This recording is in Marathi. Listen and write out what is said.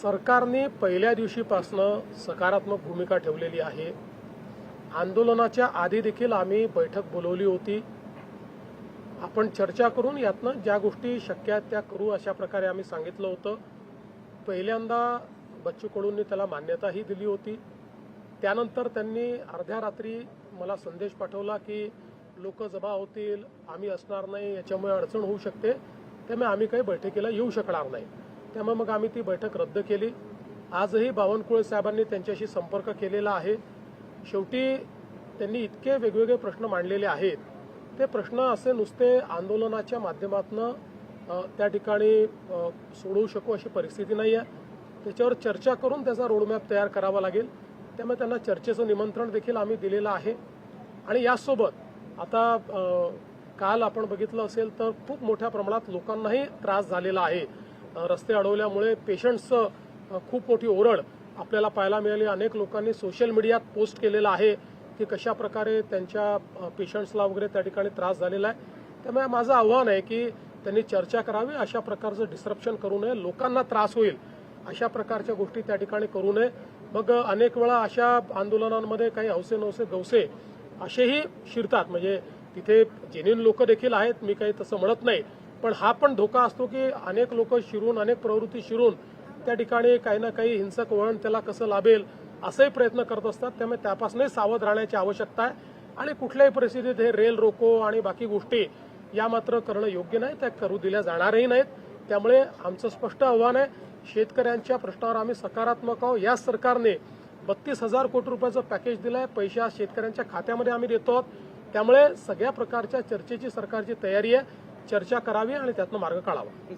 सरकारने पहिल्या दिवशीपासून सकारात्मक भूमिका ठेवलेली आहे। आंदोलनाच्या आधी देखील आम्ही बैठक बोलवली होती। आपण चर्चा करून यातनं ज्या गोष्टी शक्य आहेत त्या करू अशा प्रकारे आम्ही सांगितलं होतं। पहिल्यांदा बच्चू कडूंनी त्याला मान्यताही दिली होती। त्यानंतर त्यांनी अर्ध्या रात्री मला संदेश पाठवला की लोक जमा होतील, आम्ही असणार नाही, याच्यामुळे अडचण होऊ शकते, त्यामुळे आम्ही काही बैठकीला येऊ शकणार नाही। त्यामुळे मग आम्ही ती बैठक रद्द केली। आजही बावनकुळे साहेबांनी त्यांच्याशी संपर्क केलेला आहे। शेवटी त्यांनी इतके वेगवेगळे प्रश्न मांडलेले आहेत, ते प्रश्न असे नुसते आंदोलनाच्या माध्यमातून त्या ठिकाणी सोडवू शकू अशी परिस्थिती नाही आहे। त्याच्यावर चर्चा करून त्याचा रोडमॅप तयार करावा लागेल। त्यामुळे त्यांना चर्चेचं निमंत्रण देखील आम्ही दिलेलं आहे। आणि यासोबत आता काल आपण बघितलं असेल तर खूप मोठ्या प्रमाणात लोकांनाही त्रास झालेला आहे। रस्ते अडवल्यामुळे पेशंट्सचं खूप मोठी ओरड आपल्याला पाहायला मिळाली। अनेक लोकांनी सोशल मीडियात पोस्ट केलेलं आहे की कशा प्रकारे त्यांच्या पेशंट्सला वगैरे त्या ठिकाणी त्रास झालेला आहे। त्यामुळे माझं आव्हान आहे की त्यांनी चर्चा करावी, अशा प्रकारचं डिस्ट्रप्शन करू नये, लोकांना त्रास होईल अशा प्रकारच्या गोष्टी त्या ठिकाणी करू नये। मग अनेक वेळा अशा आंदोलनांमध्ये काही हौसे नवसे गवसे असेही शिरतात, म्हणजे तिथे जेन्युइन लोक देखील आहेत, मी काही तसं म्हणत नाही, पण हा पण धोका असतो की अनेक लोक शिरून, अनेक प्रवृत्ती शिरून त्या ठिकाणी काही ना काही हिंसक वळण त्याला कसं लाभेल असेही प्रयत्न करत असतात। त्यामुळे त्यापासूनही सावध राहण्याची आवश्यकता आहे। आणि कुठल्याही परिस्थितीत हे रेल रोको आणि बाकी गोष्टी या मात्र करणं योग्य नाही, त्या करू दिल्या जाणारही नाहीत। त्यामुळे आमचं स्पष्ट आव्हान आहे, शेतकऱ्यांच्या प्रश्नावर आम्ही सकारात्मक आहोत। या सरकारने 32,000 कोटी रुपयाचं पॅकेज दिलंय, पैसे आज शेतकऱ्यांच्या खात्यामध्ये आम्ही देतो आहोत। त्यामुळे सगळ्या प्रकारच्या चर्चेची सरकारची तयारी आहे। चर्चा करावी आणि त्यातनं मार्ग काढावा।